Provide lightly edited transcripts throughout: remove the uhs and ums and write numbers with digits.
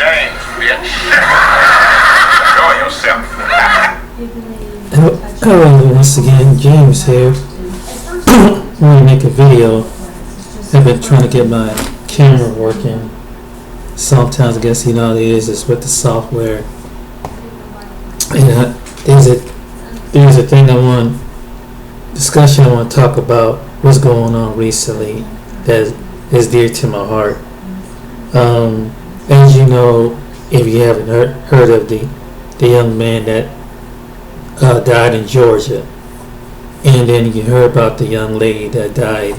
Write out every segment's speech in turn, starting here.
James, bitch. Enjoy yourself. Hello, once again, James here. I want to make a video. I've been trying to get my camera working. Sometimes I guess you know how it is. It's with the software. And there's a thing discussion I want to talk about. What's going on recently that is dear to my heart. As you know, if you haven't heard of the young man that died in Georgia, and then you heard about the young lady that died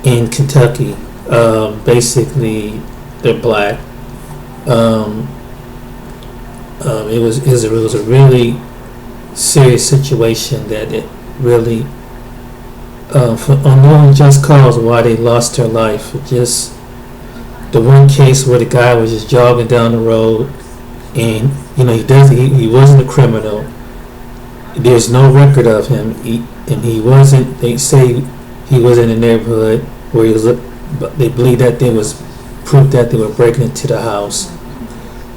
in Kentucky. Basically, they're black. It was a really serious situation that it really for unknown just cause why they lost their life. Just the one case where the guy was just jogging down the road, and he wasn't a criminal. There's no record of him, he wasn't. They say he was in a neighborhood where he was. They believe that there was proof that they were breaking into the house,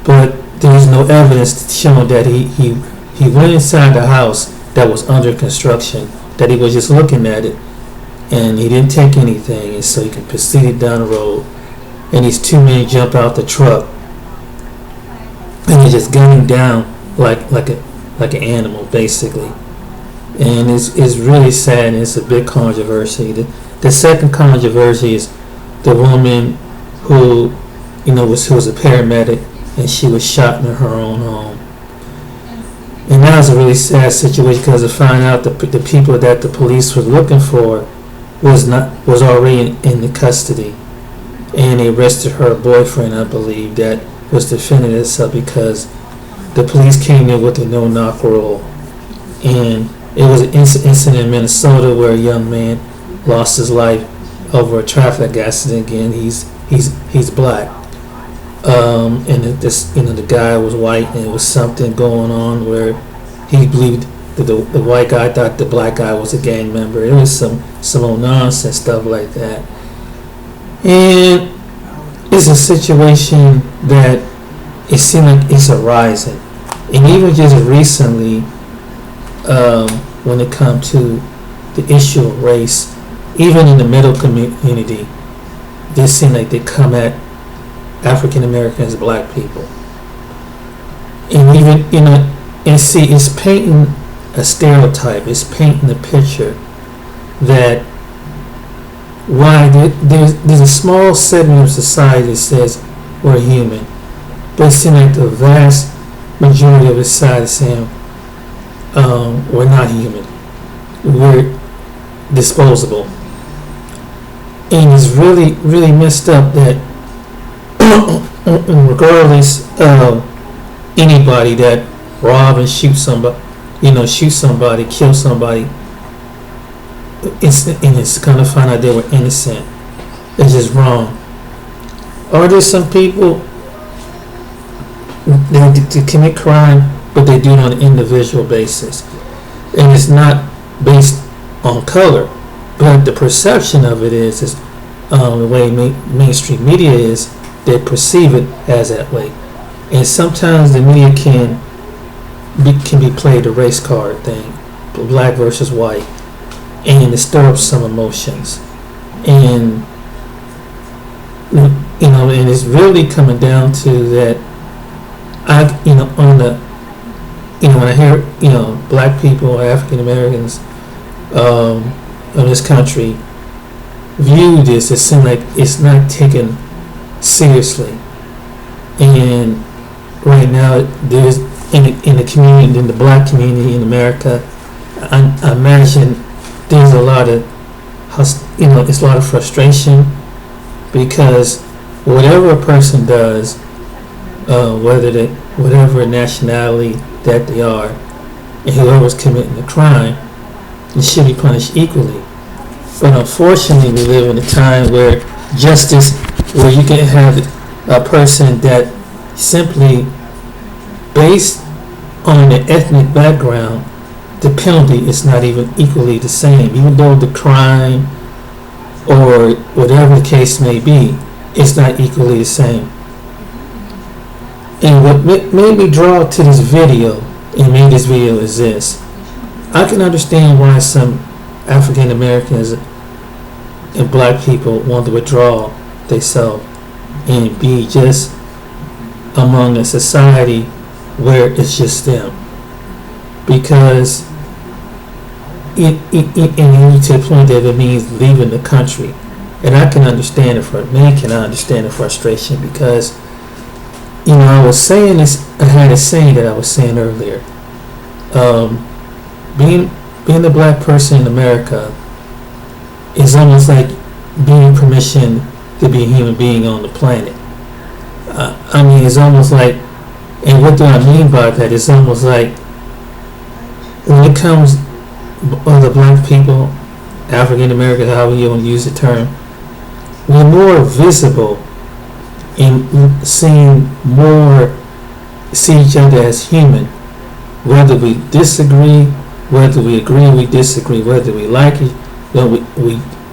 but there's no evidence showing that he went inside the house that was under construction. That he was just looking at it, and he didn't take anything, and so he can proceed down the road. And these two men jump out the truck, and they just gun him down like an animal, basically. And it's really sad, and it's a big controversy. The second controversy is the woman who was a paramedic, and she was shot in her own home. And that was a really sad situation because to find out the people that the police were looking for was already in the custody, and they arrested her boyfriend, I believe, that was defending itself because the police came in with a no-knock rule. And it was an incident in Minnesota where a young man lost his life over a traffic accident. Again, he's black. And the guy was white, and it was something going on where he believed that the white guy thought the black guy was a gang member. It was some old nonsense stuff like that. And it's a situation that it seems like it's arising, and even just recently, when it comes to the issue of race, even in the middle community, they seem like they come at African Americans, black people, and even and see, it's painting a stereotype. It's painting a picture that why there's a small segment of society that says we're human, but it seems like the vast majority of the society is saying we're not human, we're disposable, and it's really messed up that. Regardless of anybody that rob and shoot somebody, kill somebody, it's gonna find out they were innocent. It's just wrong. Are there some people that to commit crime, but they do it on an individual basis, and it's not based on color, but the perception of it is the way mainstream media is. They perceive it as that way, and sometimes the media can be played a race card thing, black versus white, and it stirs up some emotions, and and it's really coming down to that. When I hear black people, African Americans of this country view this, it seems like it's not taken seriously. And right now there's in the community, in the black community in America, I imagine there's a lot of it's a lot of frustration because whatever a person does, whatever nationality that they are, and whoever's committing the crime, it should be punished equally. But unfortunately, we live in a time where where you can have a person that simply, based on their ethnic background, the penalty is not even equally the same. Even though the crime or whatever the case may be, it's not equally the same. And what made me draw to this video and made this video is this. I can understand why some African Americans and black people want to withdraw themselves and be just among a society where it's just them. Because and to the point that it means leaving the country. And I can understand it, many cannot understand the frustration because, I was saying this, I had a saying that I was saying earlier. Being a black person in America is almost like being permission to be a human being on the planet. It's almost like, and what do I mean by that? It's almost like when it comes other black people, African Americans, however you want to use the term, we're more visible in see each other as human, whether we disagree, whether we agree, we disagree, whether we like it,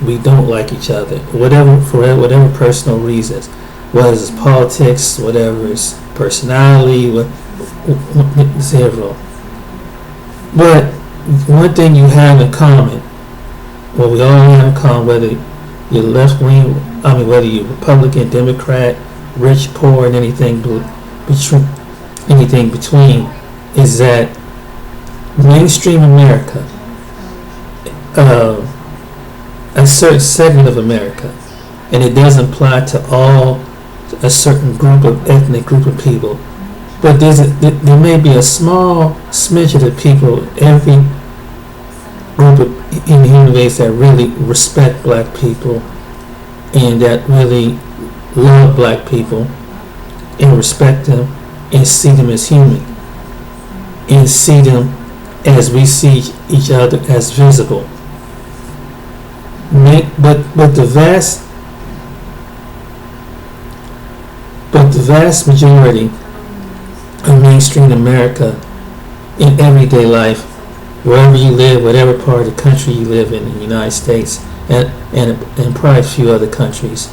we don't like each other, for whatever personal reasons, whether it's politics, whatever it's personality, zero. But one thing you have in common, well, we all have in common, whether you're left wing, whether you're Republican, Democrat, rich, poor, and anything between, is that mainstream America, a certain segment of America, and it doesn't apply to a certain ethnic group of people, but there may be a small smidgen of people, every group of in human race that really respect black people and that really love black people and respect them and see them as human and see them as we see each other as visible. But the vast majority of mainstream America in everyday life, wherever you live, whatever part of the country you live in the United States and probably a few other countries,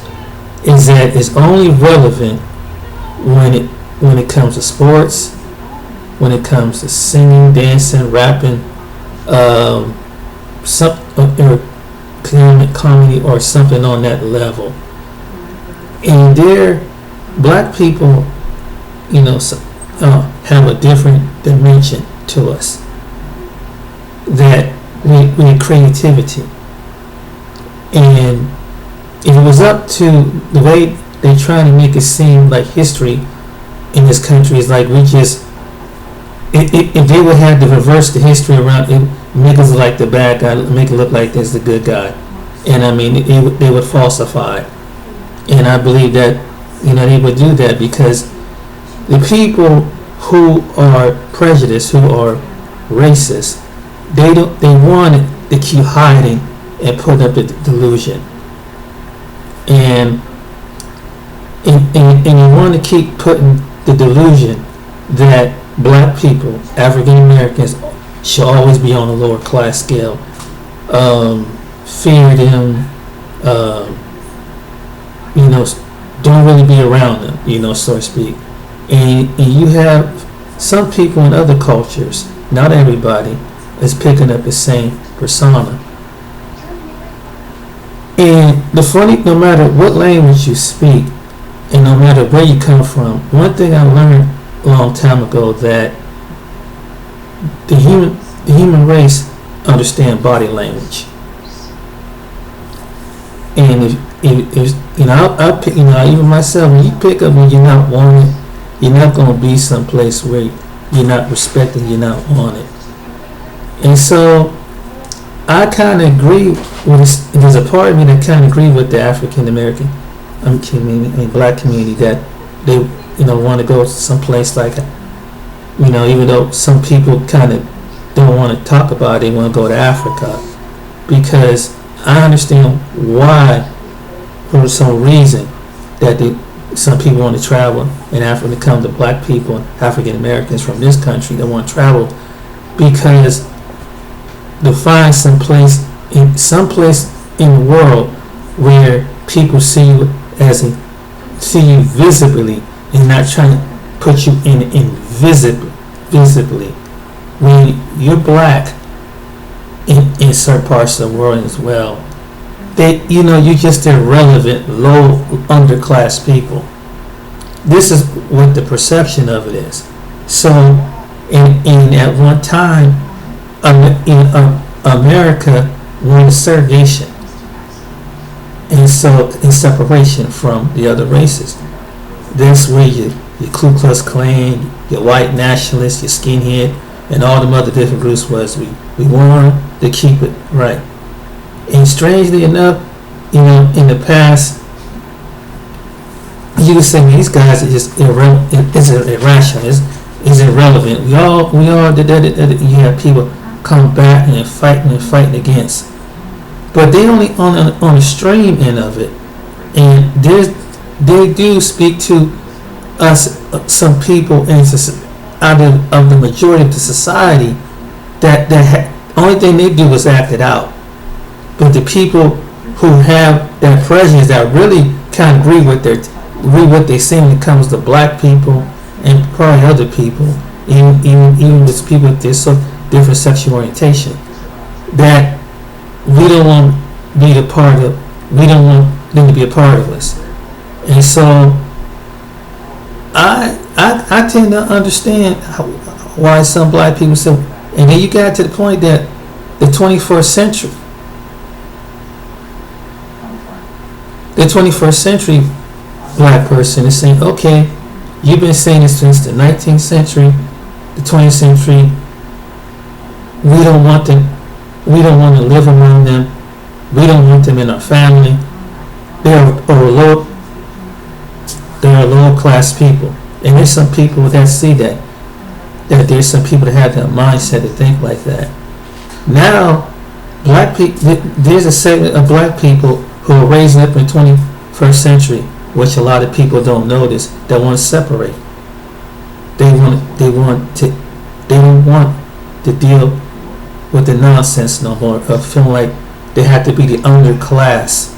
is that it's only relevant when it comes to sports, when it comes to singing, dancing, rapping, comedy or something on that level. And black people, have a different dimension to us. That we need creativity. And if it was up to the way they try to make it seem like history in this country is like we just, if they would have to reverse the history around it, make us like the bad guy, make it look like there's the good guy, and they would falsify, and I believe that they would do that because the people who are prejudiced, who are racist, they want to keep hiding and put up the delusion, and you want to keep putting the delusion that black people, African Americans, should always be on a lower class scale, fear them, don't really be around them, so to speak. And you have some people in other cultures, not everybody, is picking up the same persona. And no matter what language you speak, and no matter where you come from, one thing I learned a long time ago, that the human race understand body language. And if even myself, when you pick up when you're not wanted, you're not going to be someplace where you're not respected, you're not wanted. And so I kind of agree with, there's a part of me that kind of agree with the African American community, black community, that they want to go someplace like, even though some people kind of don't want to talk about it, they want to go to Africa, because I understand why, for some reason, that some people want to travel in Africa to come to black people and African Americans from this country that want to travel, because to find some place in the world where people see you visibly and not trying put you in visibly. When you're black in certain parts of the world as well, you're just irrelevant, low underclass people. This is what the perception of it is. So, in at one time, America wanted segregation, and so in separation from the other races. That's where your Ku Klux Klan, your white nationalists, your skinhead, and all them other different groups was. We wanted to keep it right. And strangely enough, in the past, you could say these guys are just irrational. It's irrelevant. We all you have people come back and fighting against, but they only on the extreme end of it, and they do speak to us, some people out of the majority of the society that only thing they do is act it out. But the people who have that prejudice, that really kind of agree what they say when it comes to black people and probably other people, even with people with this different sexual orientation, that we don't want to be a part of. We don't want them to be a part of us. And so I tend to understand why some black people say, and then you got to the point that the 21st century black person is saying, okay, you've been saying this since the 19th century, the 20th century. We don't want them. We don't want to live among them. We don't want them in our family. They're low class people, and there's some people that see that there's some people that have that mindset to think like that. Now, black people, there's a segment of black people who are raising up in the 21st century, which a lot of people don't notice, that want to separate. They don't want to deal with the nonsense no more of feeling like they have to be the underclass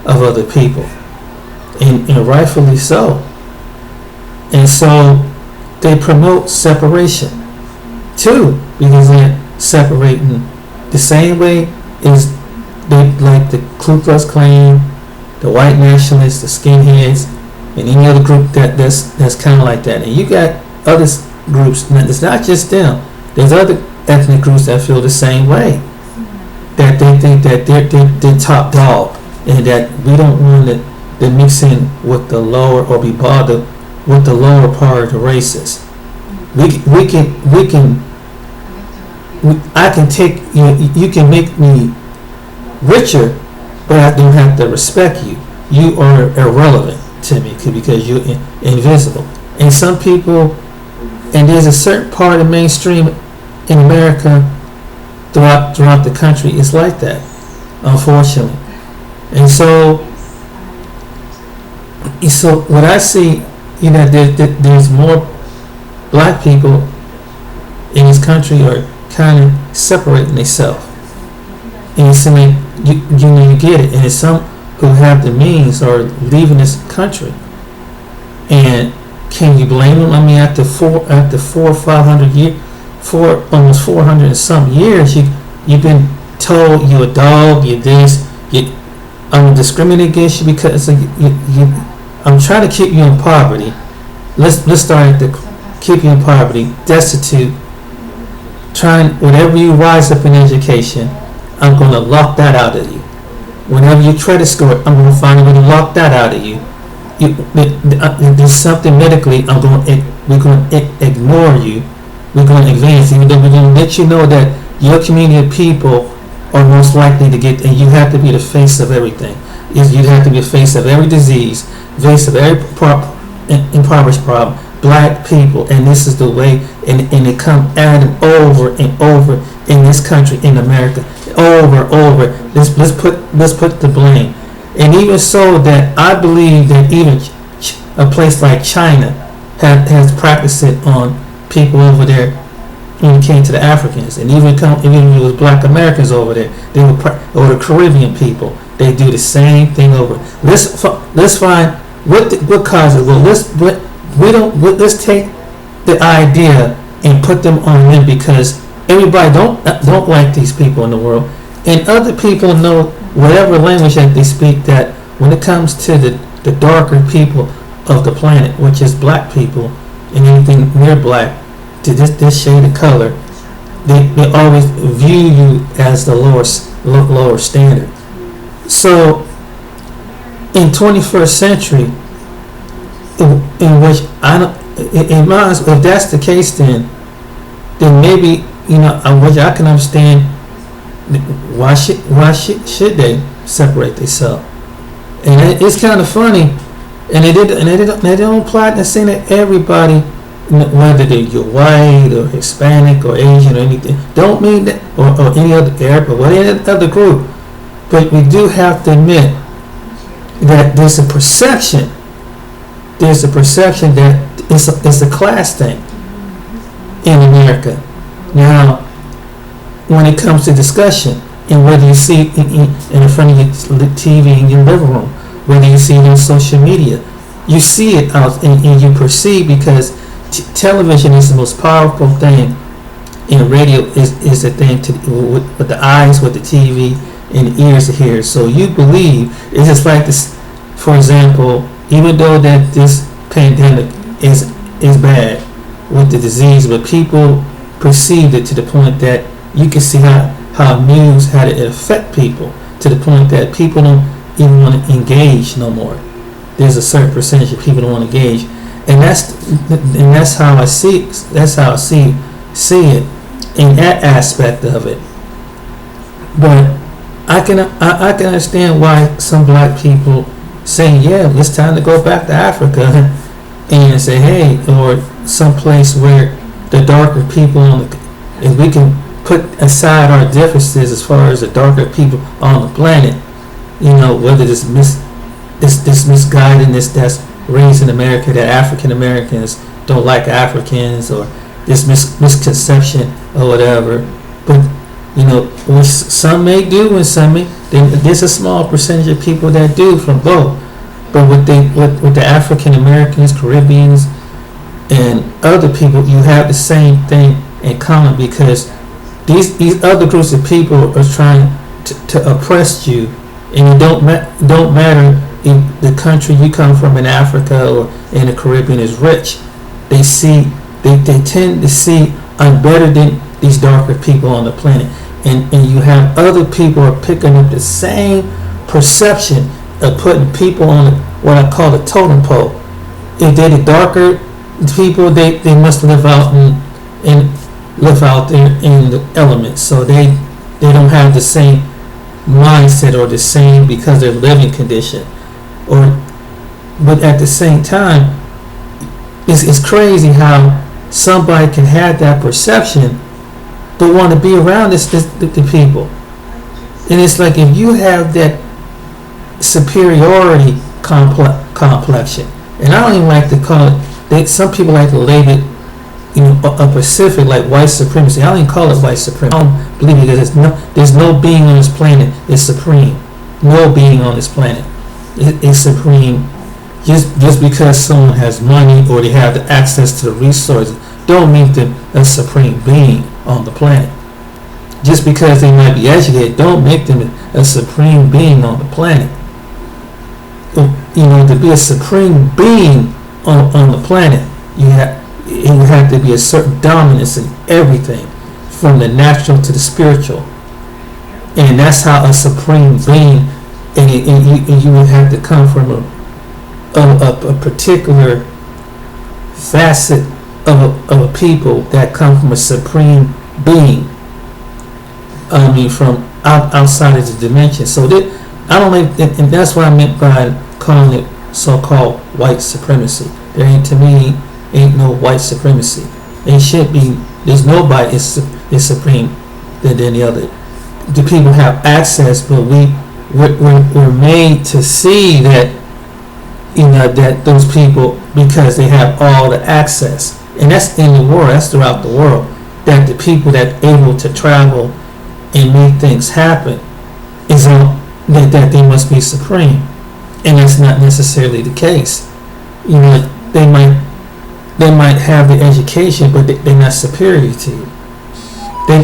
of other people, and rightfully so. And so they promote separation too, because they're separating the same way as they like the Ku Klux Klan, the white nationalists, the skinheads, and any other group that's kind of like that. And you got other groups. It's not just them. There's other ethnic groups that feel the same way. That they think that they're top dog, and that we don't want to mix in with the lower or be bothered with the lower part of the races. I can take you can make me richer, but I don't have to respect you. You are irrelevant to me because you're invisible. And some people, and there's a certain part of mainstream in America throughout the country is like that, unfortunately. And so what I see, there's more black people in this country are kind of separating themselves. And it's like you get it, and it's some who have the means are leaving this country. And can you blame them? I mean, after 500 years, almost 400 and some years, you've been told you're a dog, you're this, I'm discriminating against you because I'm trying to keep you in poverty. Let's start to keep you in poverty, destitute. Trying whenever you rise up in education, I'm going to lock that out of you. Whenever you credit score, I'm going to find a way to lock that out of you. There's something medically we're going to ignore you. We're going to advance, even though we're going to let you know that your community of people are most likely to get, and you have to be the face of everything. You have to be the face of every disease, face of every impoverished problem. Black people, and this is the way, and they come at them over and over in this country, in America, over. Let's put the blame, and even so that I believe that even a place like China has practiced it on people over there when it came to the Africans, and even if it was Black Americans over there, or the Caribbean people, they do the same thing over. Let's find what causes. Well, Let's take the idea and put them on them, because everybody don't like these people in the world, and other people know whatever language that they speak, that when it comes to the darker people of the planet, which is black people and anything near black, to this shade of color, they always view you as the lower standard. So in 21st century, in which in my, if that's the case, then maybe, which I can understand, why should they separate themselves? And it's kind of funny, and they don't apply the same to everybody, whether you're white or Hispanic or Asian or anything. Don't mean that, or any other Arab or any other group, but we do have to admit that there's a perception. There's a perception that it's a class thing in America. Now, when it comes to discussion, and whether you see it in front of your TV in your living room, whether you see it on social media, you see it out and you perceive, because television is the most powerful thing, and radio is the thing with the eyes, with the TV, and the ears to hear. So you believe. It's just like this, for example, even though that this pandemic is bad with the disease, but people perceived it to the point that you can see how news had it affect people, to the point that people don't even want to engage no more. There's a certain percentage of people don't want to engage, and that's how I see it. That's how I see it in that aspect of it. But I can understand why some black people say, yeah, it's time to go back to Africa, and say, hey, or someplace where the darker people if we can put aside our differences as far as the darker people on the planet, whether this misguidedness that's raised in America, that African Americans don't like Africans, or this misconception or whatever, but which some may do and some may, there's a small percentage of people that do from both. But with the African Americans, Caribbeans, and other people, you have the same thing in common, because these other groups of people are trying to oppress you, and it don't matter if the country you come from in Africa or in the Caribbean is rich. They tend to see I'm better than these darker people on the planet, and you have other people are picking up the same perception of putting people on what I call the totem pole. If they're the darker people, they must live out there in the elements, so they don't have the same mindset or the same, because their living condition, but at the same time, it's crazy how somebody can have that perception but want to be around the people. And it's like, if you have that superiority complexion, and I don't even like to call it, some people like to label it, a Pacific, like white supremacy. I don't even call it white supremacy. I don't believe it, because there's no being on this planet is supreme. No being on this planet is supreme. Just because someone has money or they have the access to the resources, don't make them a supreme being on the planet. Just because they might be educated, don't make them a supreme being on the planet. To be a supreme being on the planet, it would have to be a certain dominance in everything, from the natural to the spiritual. And that's how a supreme being, and you would have to come from a particular facet of a people that come from a supreme being. From outside of the dimension. So I don't like, and that's what I meant by calling it so-called white supremacy. There ain't, to me, ain't no white supremacy. It should be. There's nobody is supreme than the other. The people have access, but we're made to see that that those people, because they have all the access, and that's in the world. That's throughout the world. That the people that able to travel and make things happen is that they must be supreme, and that's not necessarily the case. They might they might have the education, but they're not superior to you.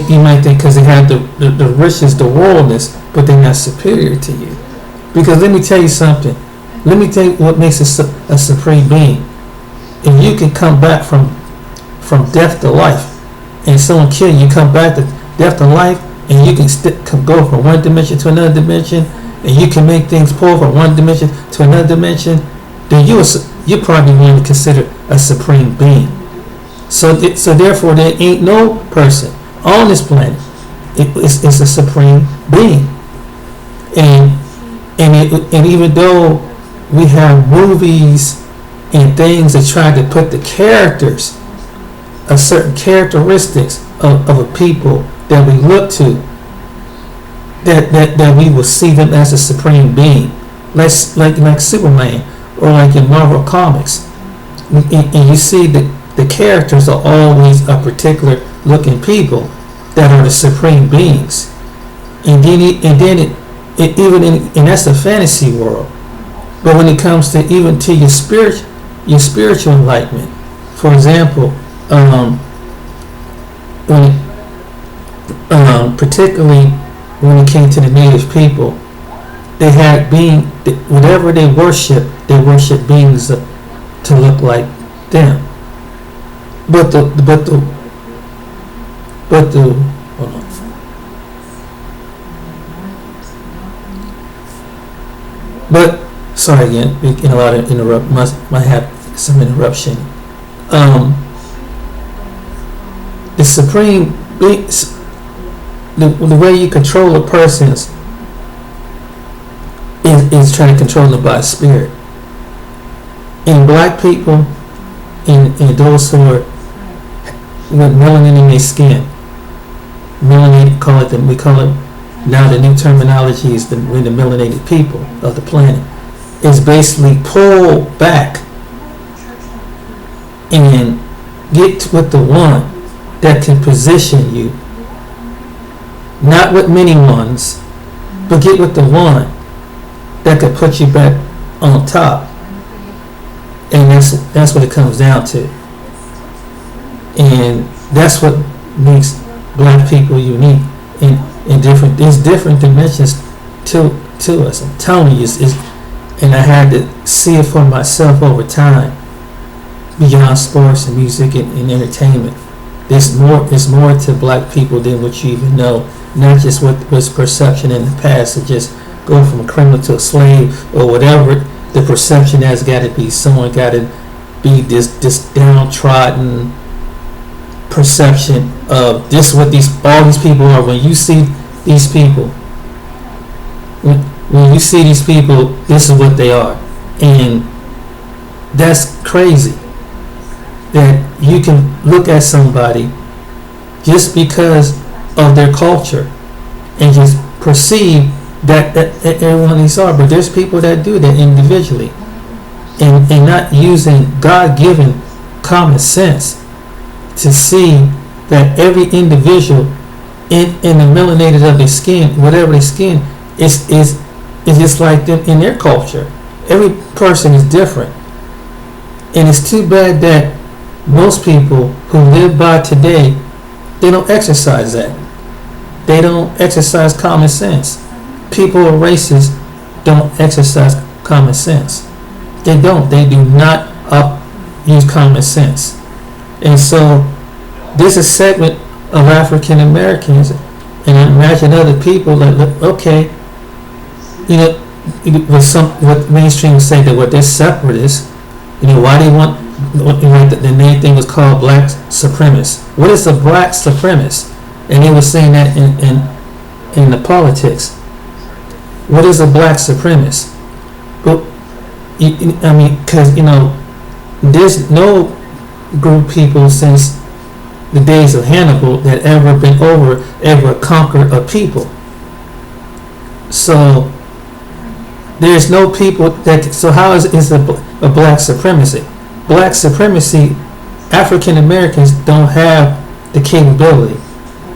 You might think because they have the riches, the worldness, but they're not superior to you. Because let me tell you something. Let me tell you what makes a supreme being. If you can come back from death to life, and someone kill you, come back to death to life, and you can go from one dimension to another dimension, and you can make things pull from one dimension to another dimension, then you probably want to consider a supreme being. So therefore, there ain't no person on this planet. It's a supreme being, and even though we have movies and things that try to put the characters, a certain characteristics of a people that we look to, that we will see them as a supreme being, like Superman, or like in Marvel Comics, and you see that the characters are always a particular looking people that are the supreme beings, and that's a fantasy world. But when it comes to even to your spiritual enlightenment, for example, particularly when it came to the native people, they had whatever they worship beings to look like them. But hold on. But sorry again, getting a lot of interrupt. Might have some interruption. The supreme, the way you control a person is trying to control them by spirit. In black people, in those who are with melanin in their skin, melanin, we call it now, the new terminology is the melanated people of the planet, is basically pull back and get with the one that can position you, not with many ones, but get with the one that could put you back on top. And that's what it comes down to. And that's what makes black people unique in different. There's different dimensions to us. I'm telling you, and I had to see it for myself over time. Beyond sports and music and entertainment, there's more to black people than what you even know. Not just what was perception in the past, to just go from a criminal to a slave or whatever. The perception has got to be, someone got to be this downtrodden perception of this is what all these people are. When you see these people, when you see these people, this is what they are. And that's crazy that you can look at somebody just because of their culture and just perceive that everyone of these are. But there's people that do that individually and not using God-given common sense to see that every individual in the melanated of their skin, whatever their skin is just like them in their culture. Every person is different, and it's too bad that most people who live by today, they don't exercise that. They don't exercise common sense. People of races don't exercise common sense. They don't. They do not use common sense. And so this is a segment of African Americans, and I imagine other people that look, okay, what mainstream say that what they're separatists, why they want, the main thing was called black supremacists. What is a black supremacist? And they were saying that in the politics. What is a black supremacist? Well, because there's no group of people since the days of Hannibal that ever conquered a people. So there's no people that. So how is a black supremacy? Black supremacy, African Americans don't have the capability,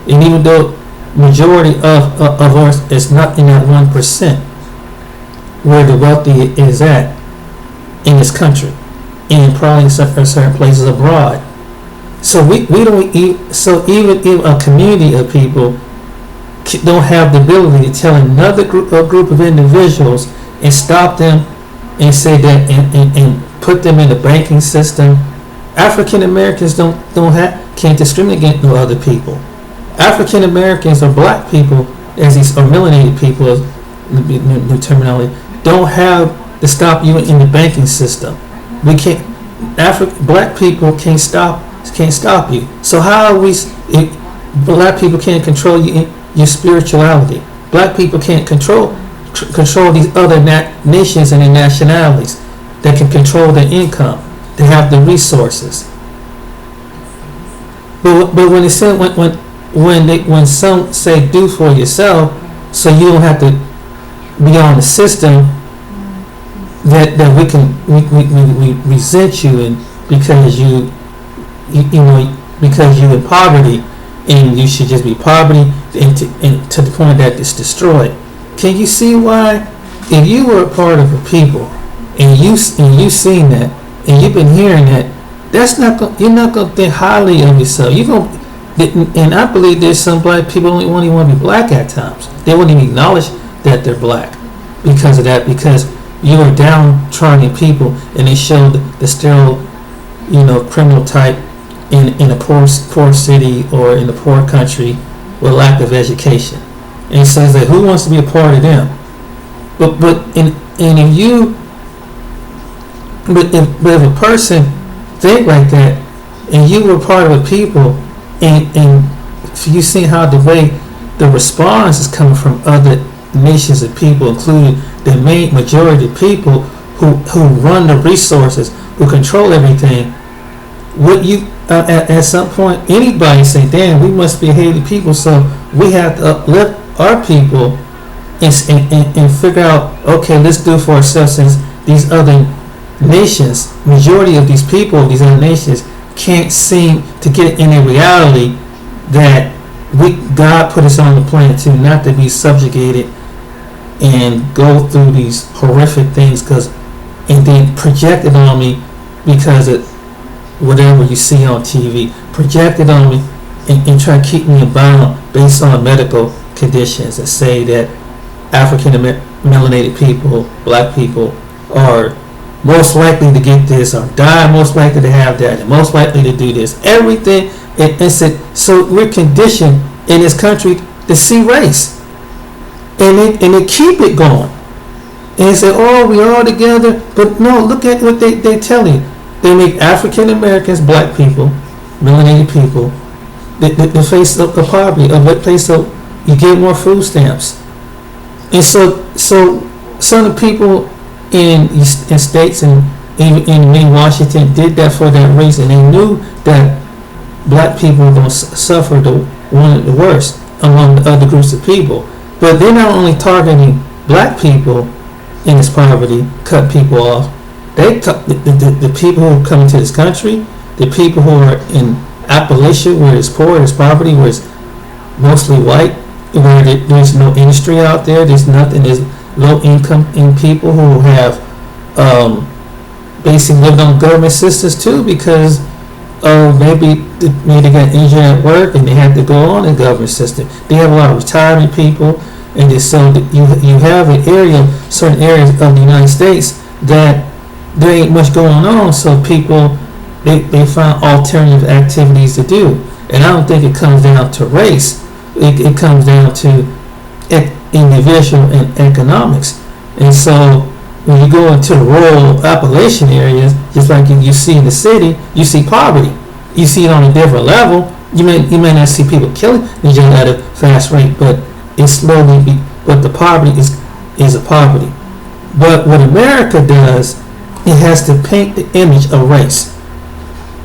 and even though majority of us is not in that 1% where the wealthy is at in this country, and probably certain places abroad. So we don't even a community of people don't have the ability to tell another group of individuals and stop them and say that and put them in the banking system. African Americans can't discriminate against no other people. African Americans or black people, as these or melanated people, as new terminology, don't have to stop you in the banking system. We can't. Black people can't stop you. So how are we? Black people can't control your spirituality. Black people can't control these other nations and their nationalities that can control their income. They have the resources. But when they say when some say do for yourself, so you don't have to be on the system that we resent you and because you because you in poverty and you should just be poverty and to the point that it's destroyed. Can you see why? If you were a part of a people and you seen that and you've been hearing that, you're not gonna think highly of yourself. And I believe there's some black people who only want to be black at times. They won't even acknowledge that they're black because of that. Because you are downtrodden people, and they show the sterile, criminal type in a poor city or in a poor country with lack of education. And it says that who wants to be a part of them? But if a person think like that, and you were part of a people, and you see how the way the response is coming from other nations of people, including the main majority of people who run the resources, who control everything, would you at some point anybody say, damn, we must be a hated people, so we have to uplift our people and figure out, okay, let's do it for ourselves, since these other nations, majority of these people, these other nations, can't seem to get in a reality that God put us on the planet to not to be subjugated and go through these horrific things and then project it on me because of whatever you see on TV, project it on me and try to keep me in bound based on medical conditions and say that African melanated people, black people are most likely to get this or die, most likely to have that, and most likely to do this. Everything, so we're conditioned in this country to see race, and they keep it going. And they say, oh, we're all together, but no, look at what they tell you. They make African Americans, black people, melanated people, the face of poverty, of what place so you get more food stamps. And so some of the people in states and in Washington did that for that reason. They knew that black people were going to suffer one of the worst among the other groups of people. But they're not only targeting black people in this poverty, cut people off. They cut the people who come into this country, the people who are in Appalachia, where it's poor, there's poverty, where it's mostly white, where there's no industry out there, there's nothing, there's low income in people who have basically lived on government assistance too, because maybe they got injured at work and they had to go on the government system. They have a lot of retirement people, and so you have an area, certain areas of the United States that there ain't much going on, so people they find alternative activities to do. And I don't think it comes down to race. It comes down to individual and economics. And so when you go into the rural Appalachian areas, just like you see in the city, you see poverty. You see it on a different level. You may not see people killing each other at a fast rate, but it's slowly but the poverty is a poverty. But what America does, it has to paint the image of race.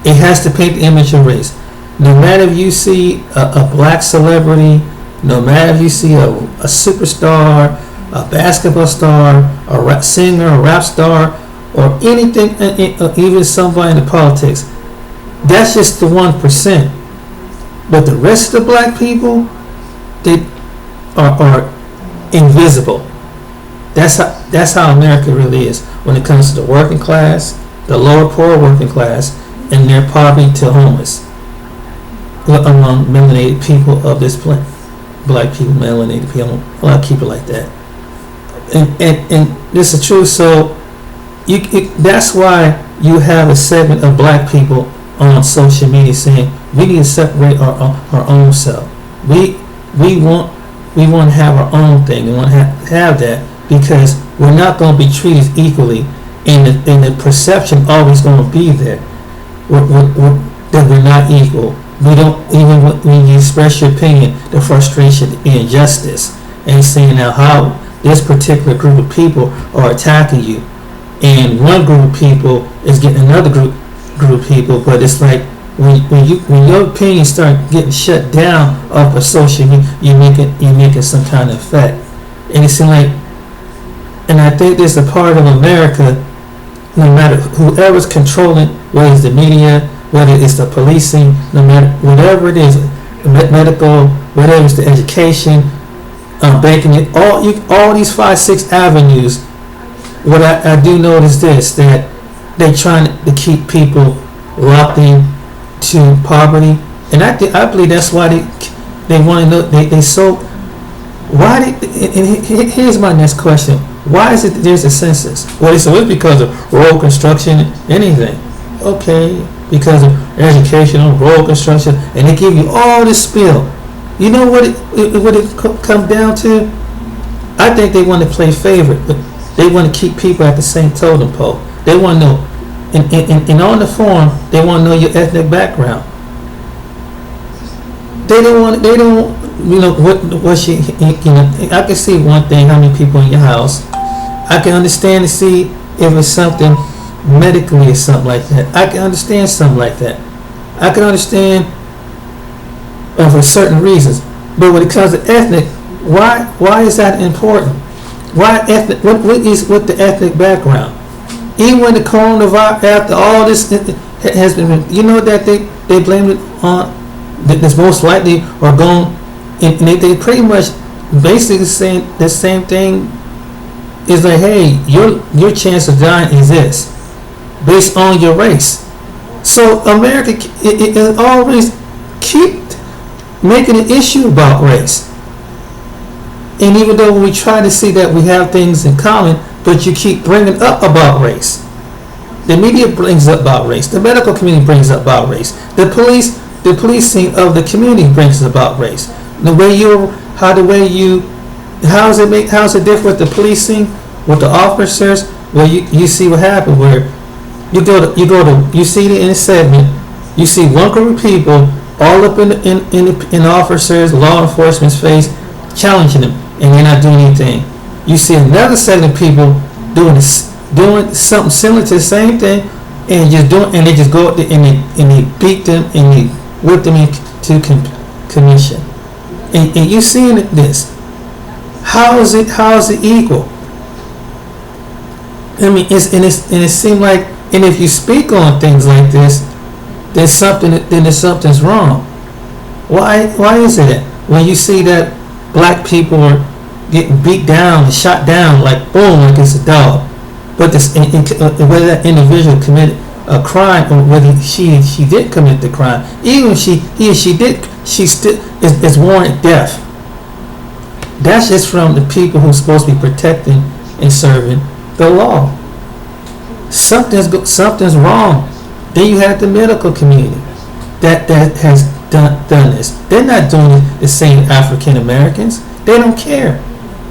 It has to paint the image of race. No matter if you see a black celebrity, no matter if you see a superstar, a basketball star, a rap singer, a rap star, or anything, even somebody in the politics, that's just the 1%. But the rest of the black people, they are invisible. That's how America really is when it comes to the working class, the lower poor working class, and their poverty to homeless among melanated people of this planet. Black people, melanated people, a lot of people like that. And this is true. So that's why you have a segment of black people on social media saying we need to separate our own self. We want to have our own thing. We want to have that because we're not going to be treated equally, and the perception always going to be there that we're not equal. We don't, even when you express your opinion, the frustration, the injustice, and saying now how this particular group of people are attacking you, and one group of people is getting another group of people, but it's like when your opinions start getting shut down off of social media, you're making some kind of effect, and it seems like, and I think there's a part of America, no matter whoever's controlling, whether it's the media, whether it's the policing, no matter whatever it is, medical, whatever it's the education, banking, all these 5-6 avenues. What I do notice that they're trying to keep people locked in to poverty, and I believe that's why they want to know they so why and here's my next question: why is it that there's a census? Well, it's because of road construction, anything. Okay, because of education, road construction, and they give you all this spiel. You know what it comes down to? I think they want to play favorite, but they want to keep people at the same totem pole. They want to know, and on the form, they want to know your ethnic background. They don't, you know, what she, you know, I can see one thing, how many people in your house. I can understand to see if it's something medically or something like that. I can understand something like that. I can understand for certain reasons. But when it comes to ethnic, why is that important? Why ethnic? What is with the ethnic background? Even when the coronavirus, after all this has been, you know that they blame it on that's most likely are going, and they pretty much basically saying the same thing. Is like, hey, your chance of dying is this, based on your race. So America, it always keep making an issue about race. And even though we try to see that we have things in common, but you keep bringing up about race. The media brings up about race. The medical community brings up about race. The policing of the community brings up about race. How's it different with the policing, with the officers? Well, you see what happened where you see it in a segment. You see one group of people all up in officers, law enforcement's face, challenging them, and they're not doing anything. You see another segment of people doing something similar to the same thing, and they just go up there and they beat them and they whip them into commission. And you seeing this? How is it equal? I mean, it seems like, and if you speak on things like this, then something's wrong. Why is it that when you see that black people are getting beat down and shot down like boom, like it's a dog, but whether that individual committed a crime or whether she did commit the crime, even if she did, she still is warranted death. That's just from the people who's supposed to be protecting and serving the law. Something's wrong. Then you have the medical community that has done this. They're not doing it the same African Americans. They don't care.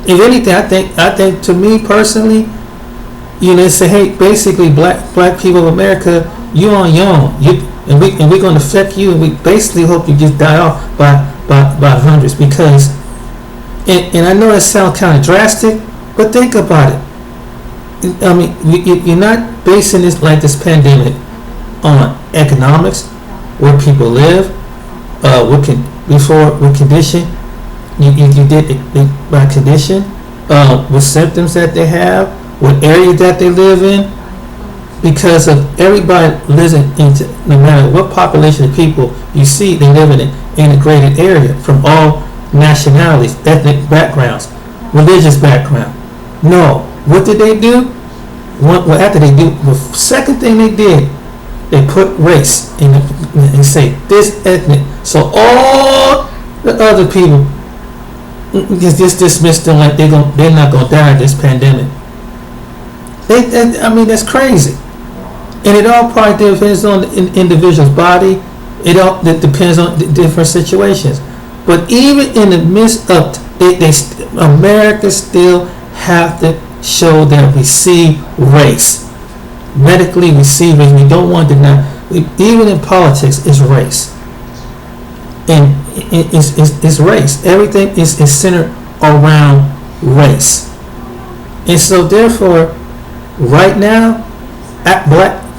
If anything, I think to me personally, you know, say, hey, basically black people of America, you're on your own. And we're going to affect you, and we basically hope you just die off by hundreds, because and I know that sounds kind of drastic, but think about it. I mean, you're not basing this like this pandemic on economics, where people live, what condition you did it by condition, what symptoms that they have, what area that they live in, because of everybody lives into, no matter what population of people you see, they live in an integrated area from all nationalities, ethnic backgrounds, religious background. No, what did they do? after they do, the second thing they did, they put race in and say this ethnic. So all the other people just dismiss them like they're not gonna die in this pandemic. That's crazy. And it all probably depends on the individual's body. It depends on the different situations. But even in the midst of America still have to show that we see race. Medically, we see race. We don't want to deny. Even in politics, it's race. And it's race. Everything is centered around race. And so, therefore, right now,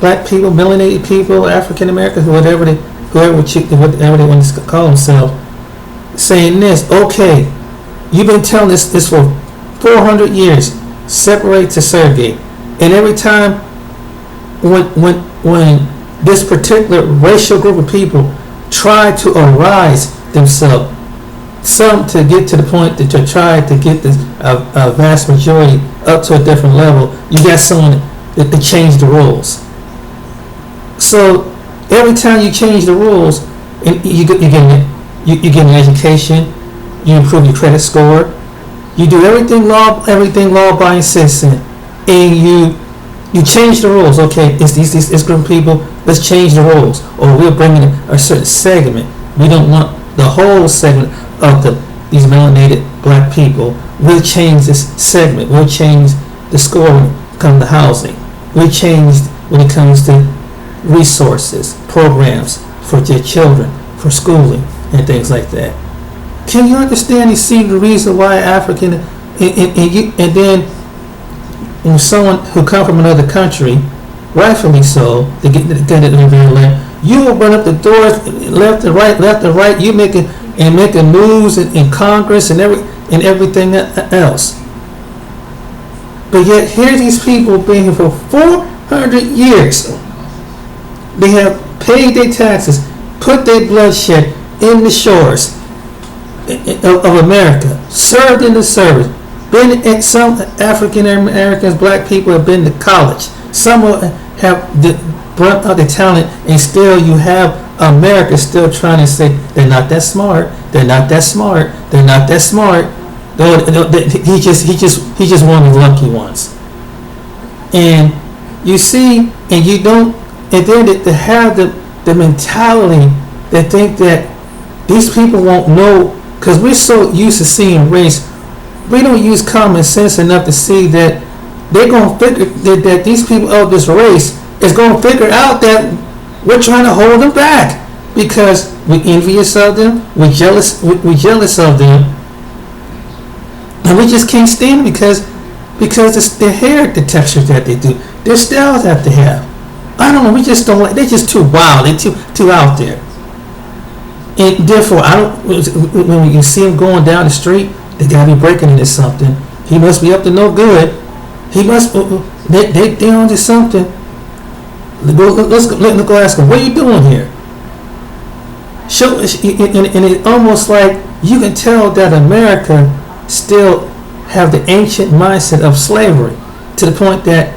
black people, melanated people, African Americans, whoever they want to call themselves, saying this, okay, you've been telling this for 400 years, separate to segregate, and every time when this particular racial group of people try to arise themselves, some to get to the point that to try to get this a vast majority up to a different level, you got someone that change the rules. So every time you change the rules, and you get an education, you improve your credit score, you do everything law-abiding citizen, and you change the rules. Okay, it's this group of people. Let's change the rules, or we're bringing a certain segment. We don't want the whole segment of these melanated black people. We'll change this segment. We'll change the score when it comes to housing. We'll change when it comes to resources, programs for their children, for schooling, and things like that. Can you understand and see the reason why African and then when someone who come from another country, rightfully so, to get to the land, you will run up the doors left and right. You making moves in Congress and everything else. But yet here these people been here for 400 years. They have paid their taxes, put their bloodshed in the shores of America, served in the service, been at some African Americans, black people have been to college. Some have brought out their talent, and still you have America still trying to say they're not that smart. They're not that smart. They're not that smart. He just one of the lucky ones. And you see, and you don't, and then to have the mentality that think that these people won't know, because we're so used to seeing race, we don't use common sense enough to see that they're going to figure that these people of this race is going to figure out that we're trying to hold them back because we're envious of them, we're jealous of them, and we just can't stand them because it's their hair, the texture that they do, their styles that they have. I don't know. We just don't like. They're just too wild. They're too out there. And therefore, when you see them going down the street, they gotta be breaking into something. He must be up to no good. He must. They onto something. Let's go ask him. What are you doing here? And it's almost like you can tell that America still have the ancient mindset of slavery to the point that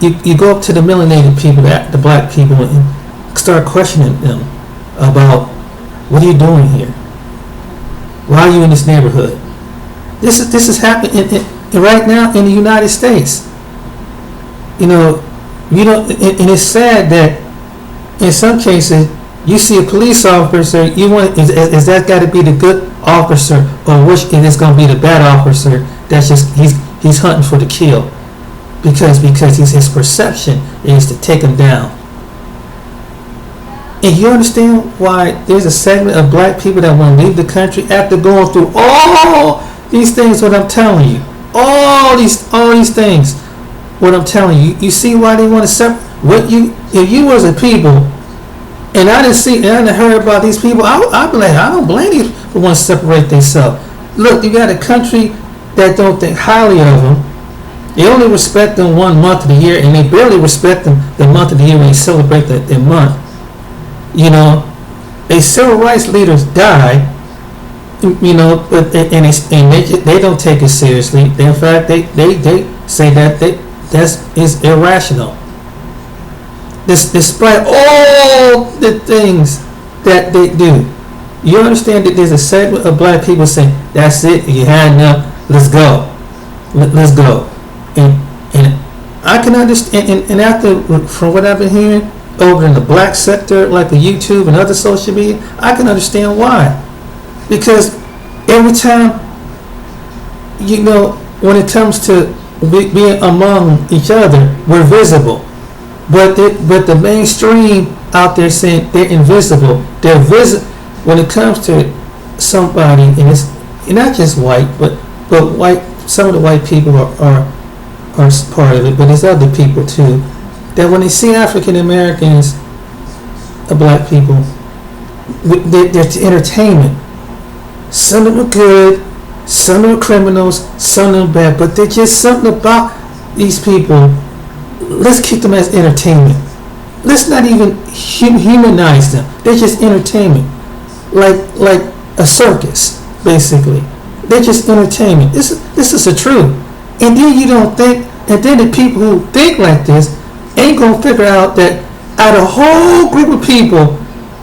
you go up to the melanated people, the black people, and start questioning them about what are you doing here? Why are you in this neighborhood? This is happening right now in the United States. And it's sad that in some cases you see a police officer. Is that got to be the good officer, or which is going to be the bad officer? That's just he's hunting for the kill. Because his perception is to take him down. And you understand why there's a segment of black people that want to leave the country after going through all these things, what I'm telling you. All these things, what I'm telling you. You see why they want to separate? If you was a people, and I didn't heard about these people, I'd be like, I don't blame you for wanting to separate themselves. Look, you got a country that don't think highly of them. They only respect them 1 month of the year, and they barely respect them the month of the year when they celebrate their month. A civil rights leaders die, but they don't take it seriously. In fact, they say that is irrational. Despite all the things that they do, you understand that there's a segment of black people saying, "That's it. You had enough. Let's go. Let's go." And I can understand. And after, from what I've been hearing over in the black sector, like the YouTube and other social media, I can understand why. Because every time, when it comes to being among each other, we're visible. But the mainstream out there saying they're invisible. They're visible when it comes to somebody, and it's not just white, but white. Some of the white people are part of it, but there's other people too. That when they see African Americans, black people, they're entertainment. Some of them are good, some of them are criminals, some of them are bad, but there's just something about these people. Let's keep them as entertainment. Let's not even humanize them. They're just entertainment, like a circus, basically. They're just entertainment. This is the truth. And then you don't think, and then the people who think like this ain't gonna figure out that out of a whole group of people,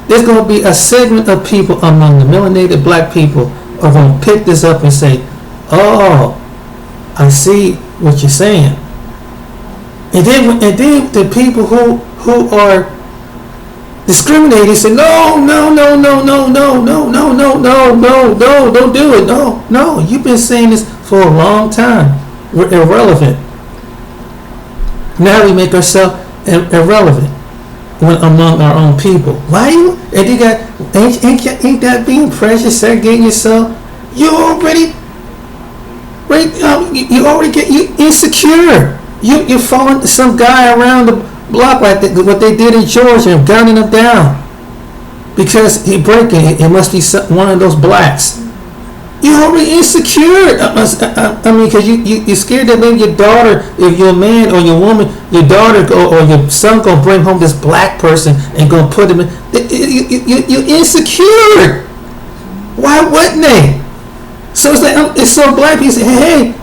there's gonna be a segment of people among the melanated black people are gonna pick this up and say, "Oh, I see what you're saying." And then the people who are discriminating say, "No, don't do it. No, you've been saying this for a long time. We're irrelevant. Now we make ourselves irrelevant when among our own people. Why you? And you got ain't that being precious? Segregating yourself. You already get you insecure. You're following some guy around the block like what they did in Georgia and gunning him down because he breaking it. It must be one of those blacks. You're already insecure. I mean, because you're scared that maybe your daughter, if you're a man or your woman, your daughter or your son gonna bring home this black person and gonna put him in. You're insecure. Why wouldn't they? So it's like it's so black people say, hey,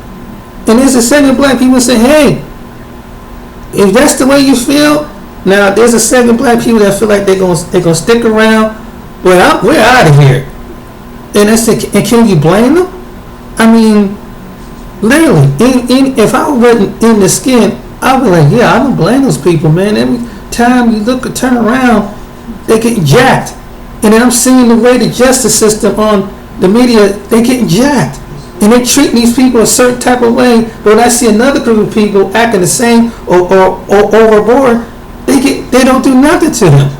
and there's a second black people say, hey, if that's the way you feel, now there's a second black people that feel like they're gonna stick around. Well, we're out of here. And I said, and can you blame them? I mean, literally, if I wasn't in the skin, I'd be like, yeah, I don't blame those people, man. Every time you look or turn around, they get jacked. And then I'm seeing the way the justice system on the media, they getting jacked. And they treat these people a certain type of way. But when I see another group of people acting the same or overboard, they don't do nothing to them.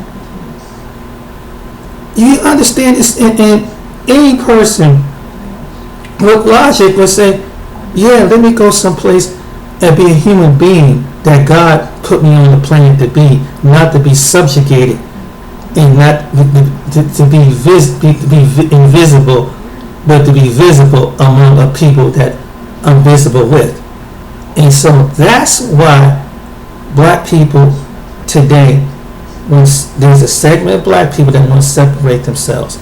You understand this? And any person with logic would say, yeah, let me go someplace and be a human being that God put me on the planet to be, not to be subjugated and not to be invisible, but to be visible among a people that I'm visible with. And so that's why black people today, when there's a segment of black people that want to separate themselves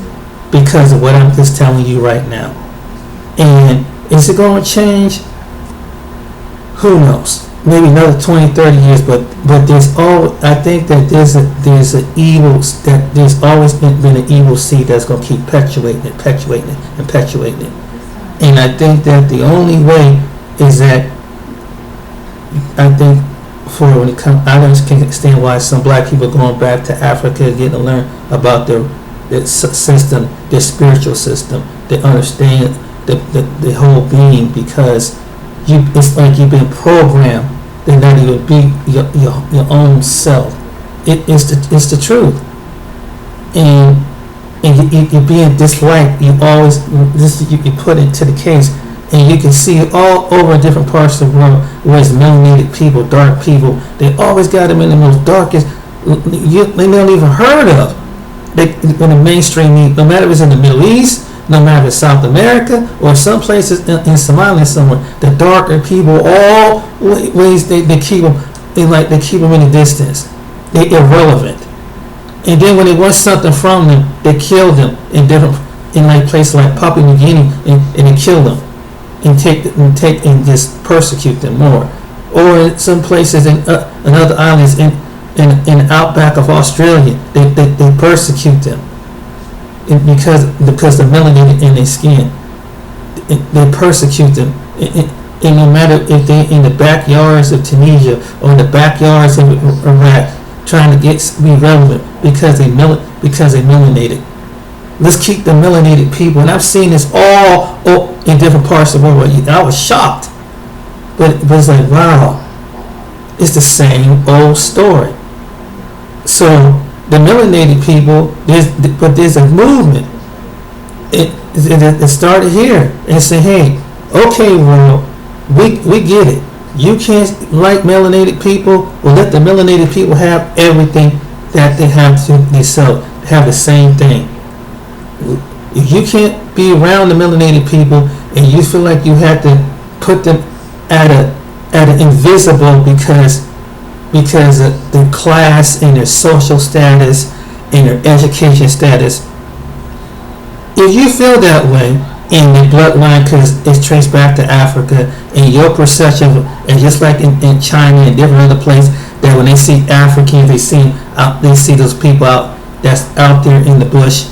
because of what I'm just telling you right now. And is it going to change? Who knows? Maybe another 20, 30 years, but there's I think that there's an evil, that there's always been an evil seed that's going to keep perpetuating it. And I think that the only way is that, I think for when it comes, I can't understand why some black people are going back to Africa getting to learn about their system, their spiritual system. They understand the whole being, because it's like you've been programmed to not even be your own self. It's the truth. And you're being disliked. You put into the case, and you can see it all over different parts of the world where it's melanated people, dark people. They always got them in the most darkest they never even heard of. When the mainstream, no matter if it's in the Middle East, no matter if it's South America or some places in Somalia somewhere, the darker people, always they keep them they keep them in the distance. They're irrelevant. And then when they want something from them, they kill them in places like Papua New Guinea, and they kill them and take and just persecute them more. or in some places in other islands in the outback of Australia. They persecute them because the melanin in their skin. They persecute them. And no matter if they're in the backyards of Tunisia or in the backyards of Iraq, trying to be relevant because they melanated. Let's keep the melanated people. And I've seen this all in different parts of the world. I was shocked. But it's like, wow, it's the same old story. So the melanated people, there's a movement. It started here and said, hey, okay, world, we get it. You can't like melanated people. Well, let the melanated people have everything that they have to themselves. Have the same thing. If you can't be around the melanated people and you feel like you have to put them at an invisible because of their class and their social status and their education status, if you feel that way in the bloodline because it's traced back to Africa and your perception, and just like in China and different other places, that when they see Africans, they see those people that's out there in the bush,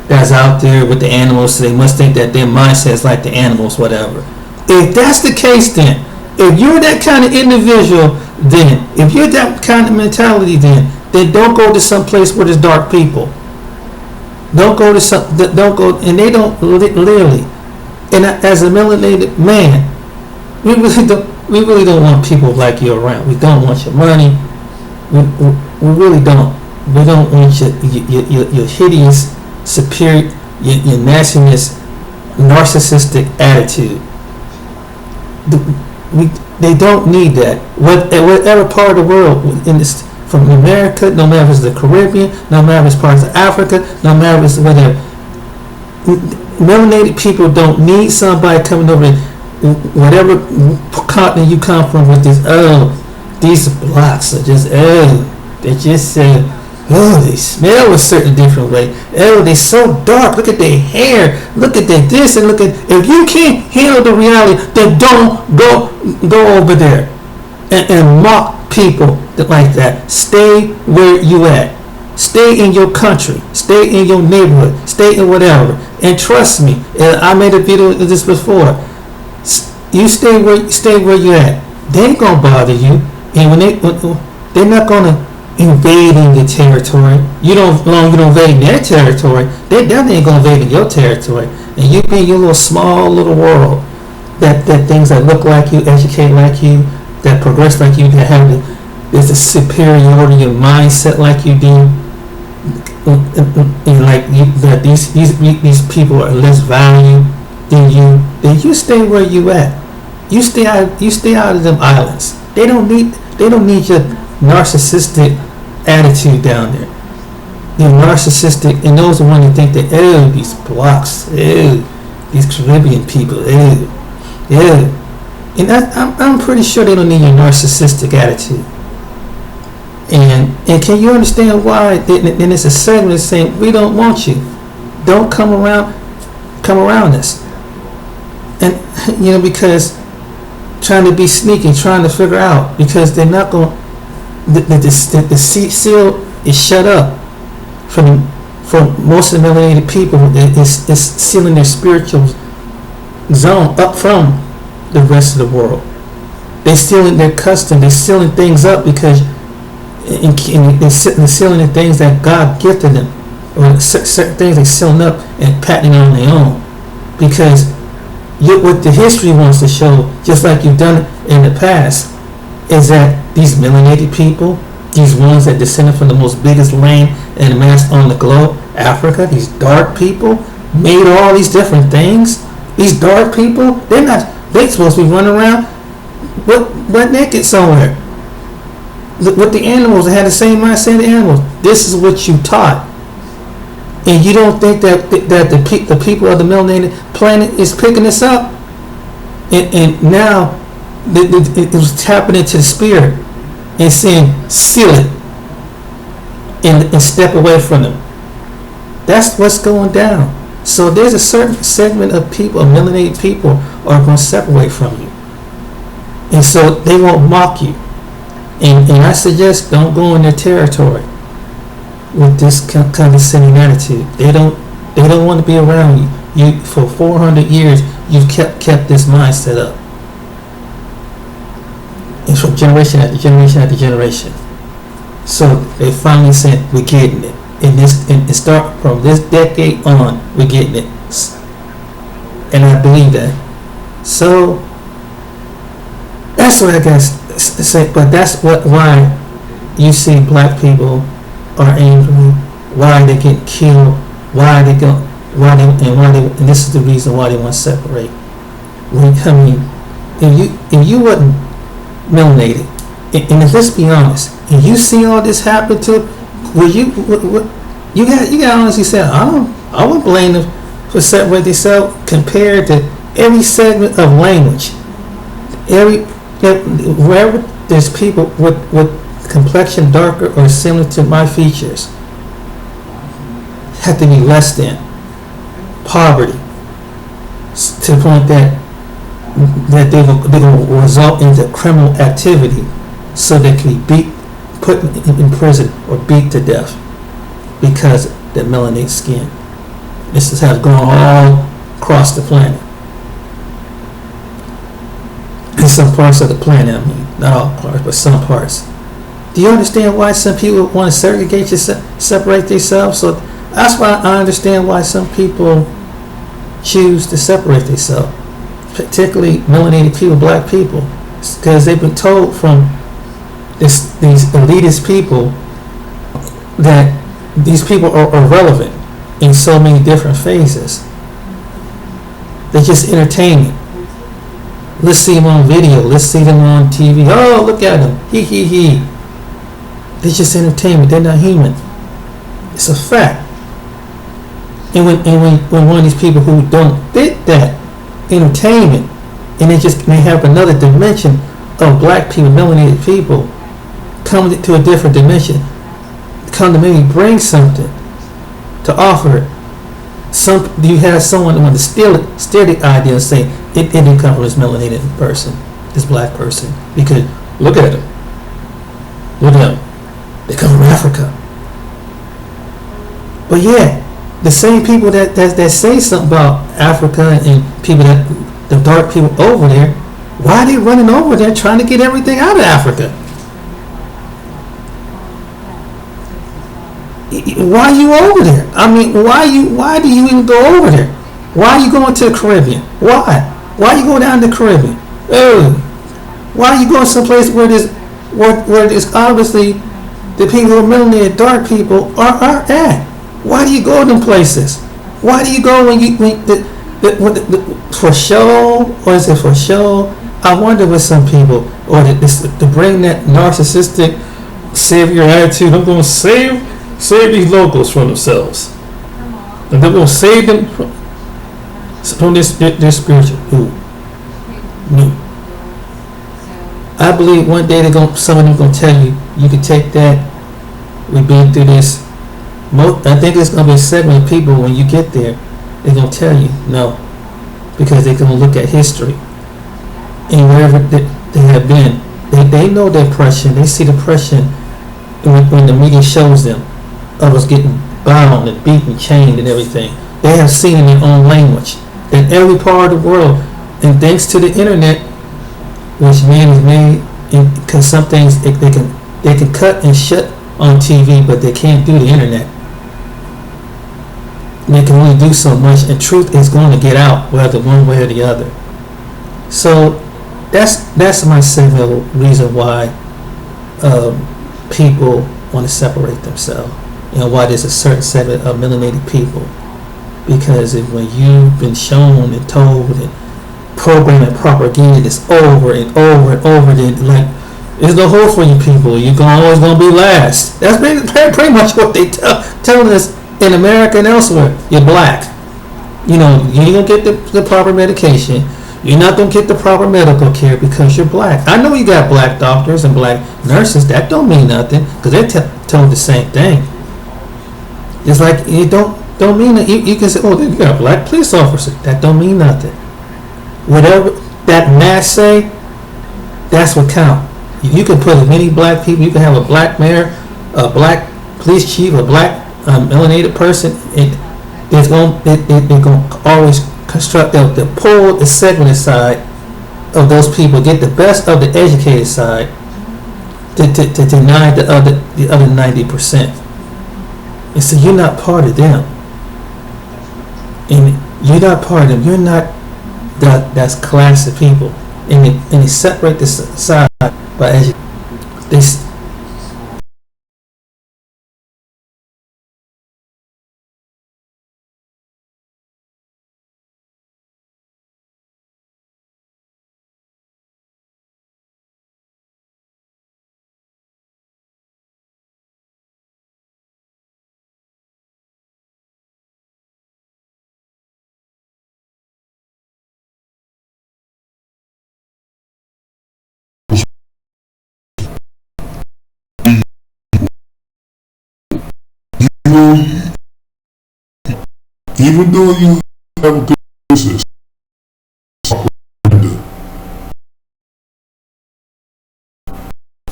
that's out there with the animals, so they must think that their mindset is like the animals, whatever. If that's the case, then if you're that kind of individual, then if you're that kind of mentality, then don't go to some place where there's dark people. Don't go, and they don't literally. And as a melanated man, we really don't want people like you around. We don't want your money. We really don't. We don't want your hideous, superior, your nastiness, narcissistic attitude. They don't need that. Whatever part of the world in this. From America, no matter if it's the Caribbean, no matter if it's parts of Africa, no matter if it's whether melanated people don't need somebody coming over whatever continent you come from with these blocks are just they just say they smell a certain different way. They're so dark. Look at their hair. Look at their this and look at. If you can't handle the reality, then don't go over there and mock people like that. Stay where you at. Stay in your country. Stay in your neighborhood. Stay in whatever. And trust me, I made a video of this before. You stay where you at. They ain't gonna bother you. And when they're not gonna invade in your territory. You don't invade in their territory. They definitely ain't gonna invade in your territory. And you be in your little small little world. That things that look like you, educate like you, that progress like you, that have there's a superiority of mindset like you do, and like that these people are less value than you. Then you stay where you at. You stay out of them islands. They don't need your narcissistic attitude down there. They're narcissistic, and those are the ones who think that these blocks, these Caribbean people, and I'm pretty sure they don't need your narcissistic attitude. And can you understand why? Then it's a segment saying we don't want you. Don't come around us. And because trying to be sneaky, trying to figure out, because they're not going. The seal is shut up for most of the melanated people. It's sealing their spiritual zone up from the rest of the world. They're stealing their custom. They're sealing things up because. And they're sealing the things that God gifted them, or certain things they're sealing up and patenting on their own, because what the history wants to show, just like you've done in the past, is that these melanated people, these ones that descended from the most biggest land and mass on the globe, Africa, these dark people made all these different things. These dark people, they're supposed to be running around butt naked somewhere. With the animals, they had the same mindset of the animals. This is what you taught, and you don't think that the people of the melanated planet is picking this up, and now it was tapping into the spirit and saying seal it and step away from them. That's what's going down. So there's a certain segment of people, of melanated people, are going to separate from you. And so they won't mock you. And I suggest don't go in their territory with this condescending attitude. They don't want to be around you. You for 400 years you've kept this mindset up. And from generation after generation after generation. So they finally said, we're getting it. And start from this decade on, we're getting it. And I believe that. So that's what I guess say. But that's why you see black people are angry, why they get killed, and this is the reason why they want to separate. If you wasn't melanated, and let's be honest, and you see all this happen to, you got honestly say, I wouldn't blame them for separating themselves compared to every segment of language. Wherever there's people with complexion darker or similar to my features, have to be less than poverty to the point that they will result into criminal activity, so they can be put in prison or beat to death because of their melanated skin. This is how it's going all across the planet. In some parts of the planet, I mean, not all parts, but some parts. Do you understand why some people want to segregate separate themselves? So that's why I understand why some people choose to separate themselves, particularly melanated people, black people, because they've been told from these elitist people that these people are relevant in so many different phases. They're just entertainment. Let's see them on video. Let's see them on TV. Oh, look at them. He. They're just entertainment. They're not human. It's a fact. And when one of these people who don't fit that entertainment, and they have another dimension of black people, melanated people, come to a different dimension, come to maybe bring something to offer it. You have someone that want to steal the idea and say it didn't come from this melanated person, this black person, because look at them. Look at them. They come from Africa. But yeah, the same people that say something about Africa and people the dark people over there, why are they running over there trying to get everything out of Africa? Why are you over there? I mean, why do you even go over there? Why are you going to the Caribbean? Why are you going down to the Caribbean? Why are you going someplace where there's obviously the people who are melanated, dark people are at? Why do you go to them places? Why do you go for show, or is it for show? I wonder with some people, or to bring that narcissistic savior attitude. I'm going to save these locals from themselves, and they're going to save them from their spiritual. No. I believe one day some of them going to tell you, you can take that. We've been through this. I think there's going to be a segment of people when you get there, they're going to tell you no, because they're going to look at history and wherever they have been. They know the oppression. They see the oppression when the media shows them of us getting bound and beaten, chained, and everything. They have seen in their own language in every part of the world, and thanks to the internet, which man has made, because some things they can cut and shut on TV, but they can't do the internet. They can only do so much, and truth is going to get out, whether one way or the other. So that's my single reason why people want to separate themselves. Why there's a certain segment of melanated people, because when you've been shown and told and programmed and propagated this over and over and over again, like there's no hope for you people. You're always going to be last. That's pretty much what they telling us in America and elsewhere. You're black. You ain't going to get the proper medication. You're not going to get the proper medical care because you're black. I know you got black doctors and black nurses. That don't mean nothing, because they're told the same thing. It's like it don't mean that you can say, oh, you got a black police officer. That don't mean nothing. Whatever that mass say, That's what count. You can put as many black people. You can have a black mayor, a black police chief, a black melanated person. They're going to always construct. They'll pull the segmented side of those people, get the best of the educated side, to deny the other 90%. And so you're not part of them. And you're not part of them. You're not that's class of people. And they separate the side by education. You know, even though you have a good business,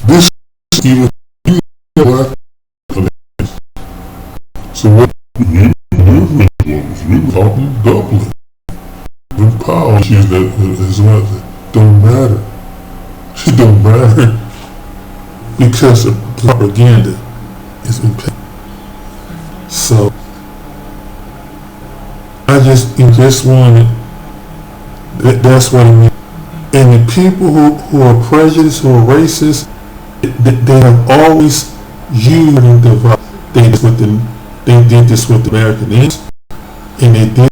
this even you have black. So what we were talking Dublin. The power is that is what don't matter. It don't matter because the propaganda is in pain. So I just wanted that's what I mean. And the people who are prejudiced, who are racist, they have always used and divided. They did this with the American Indians, and they did.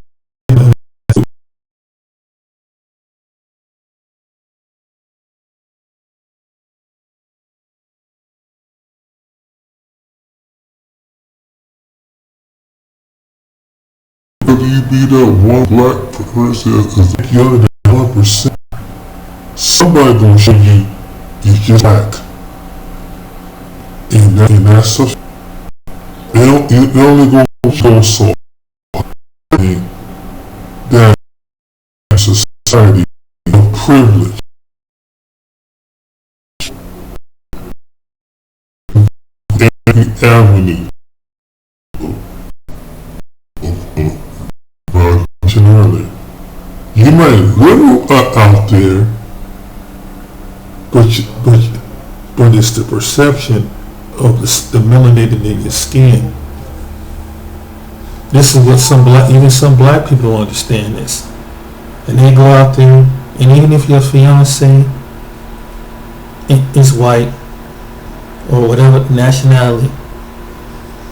Whether you be that one black person is younger than 1%, somebody gonna show you you're just black, and that's such. It only goes so that society of privilege. Every avenue of earlier. You might live out there, but it's the perception of the melanated in your skin. This is what even some black people don't understand this. And they go out there, and even if your fiance is white or whatever nationality,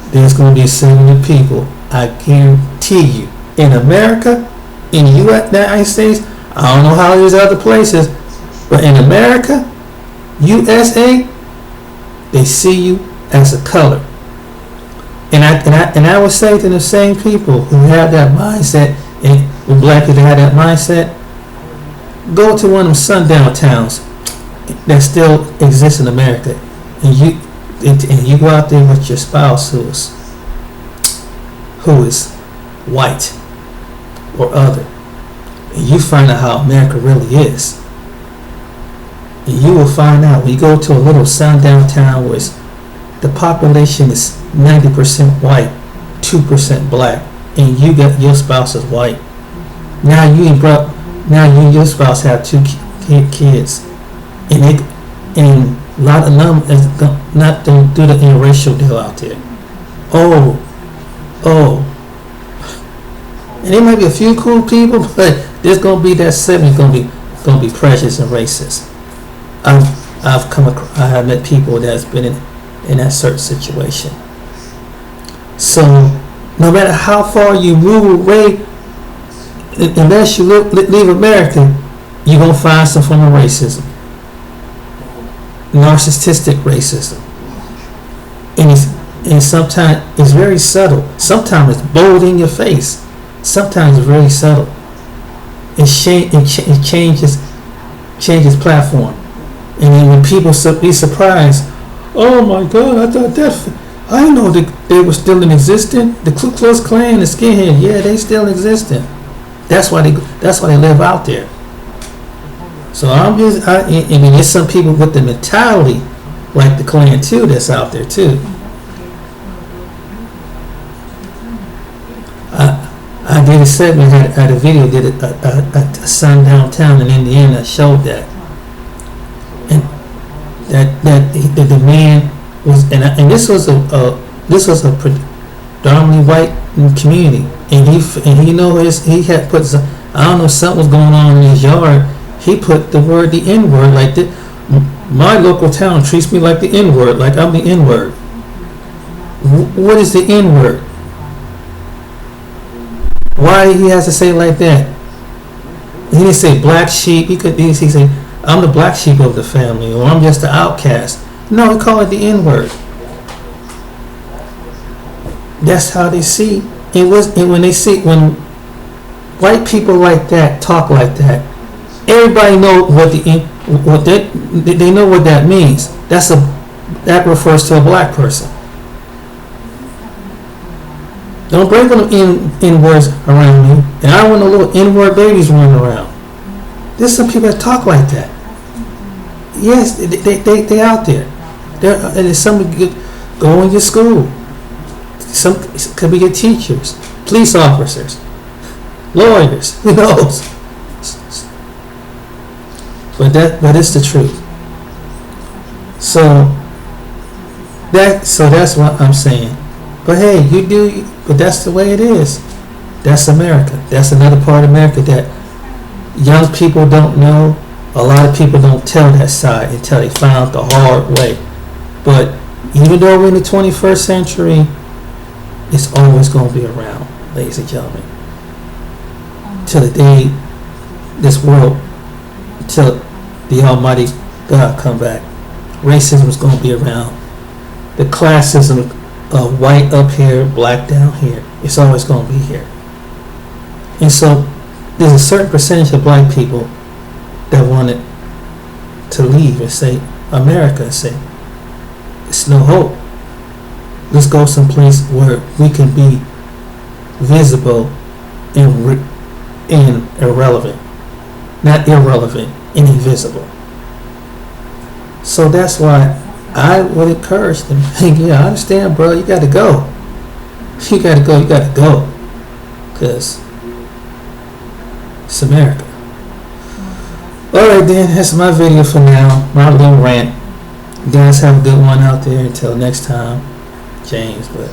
there's going to be a segment of people, I guarantee you, in America, in the United States, I don't know how it is other places, but in America, USA, they see you as a color. And I would say to the same people who have that mindset, and when black people have that mindset, go to one of them sundown towns that still exists in America, and you go out there with your spouse who is white or other, and you find out how America really is. And you will find out when you go to a little sundown town where the population is 90% white, 2% black, and you got your spouse is white. Now you and your spouse have 2 kids, and a lot of them is not to do the interracial deal out there. And there might be a few cool people, but there's gonna be that 7 gonna be prejudiced and racist. I have met people that's been in that certain situation. So no matter how far you move away, unless you leave America, you're gonna find some form of racism, narcissistic racism, and sometimes it's very subtle. Sometimes it's bold in your face. Sometimes it's very subtle. It changes platform. And then when people be surprised, oh my God, I didn't know that they were still in existence. The Ku Klux Klan, the skinhead, yeah, they still existent. That's why they live out there. So I'm just, I mean, there's some people with the mentality like the Klan too that's out there too. I did a segment, had a video, did a son downtown in Indiana that showed that, and that the man was, and this was a predominantly white community, and he know he had put some, I don't know, something was going on in his yard. He put the word, the N word, like that. My local town treats me like the N word, like I'm the N word. What is the N word? Why he has to say it like that? He didn't say black sheep. He say I'm the black sheep of the family, or I'm just the outcast. No, he called it the N word. That's how they see it. When white people like that talk like that, everybody know they know what that means. That refers to a black person. Don't bring them in words around me, and I don't want no little N-word babies running around. There's some people that talk like that. Yes, they out there. There's some go in your school. Some could be your teachers, police officers, lawyers. Who knows? But it's the truth. So that's what I'm saying. But hey, but that's the way it is. That's America. That's another part of America that young people don't know. A lot of people don't tell that side until they find out the hard way. But even though we're in the 21st century, it's always going to be around, ladies and gentlemen. Till the day till the Almighty God come back, racism is going to be around. The classism of white up here, black down here, it's always going to be here. And so there's a certain percentage of black people that wanted to leave and say, America, and say, it's no hope. Let's go someplace where we can be visible and irrelevant. Not irrelevant, and invisible. So that's why I would encourage them. Yeah, I understand, bro. You got to go. You got to go. Because it's America. Alright then, that's my video for now. My little rant. You guys have a good one out there. Until next time, James. But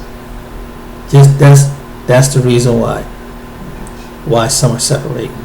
just that's the reason why some are separating.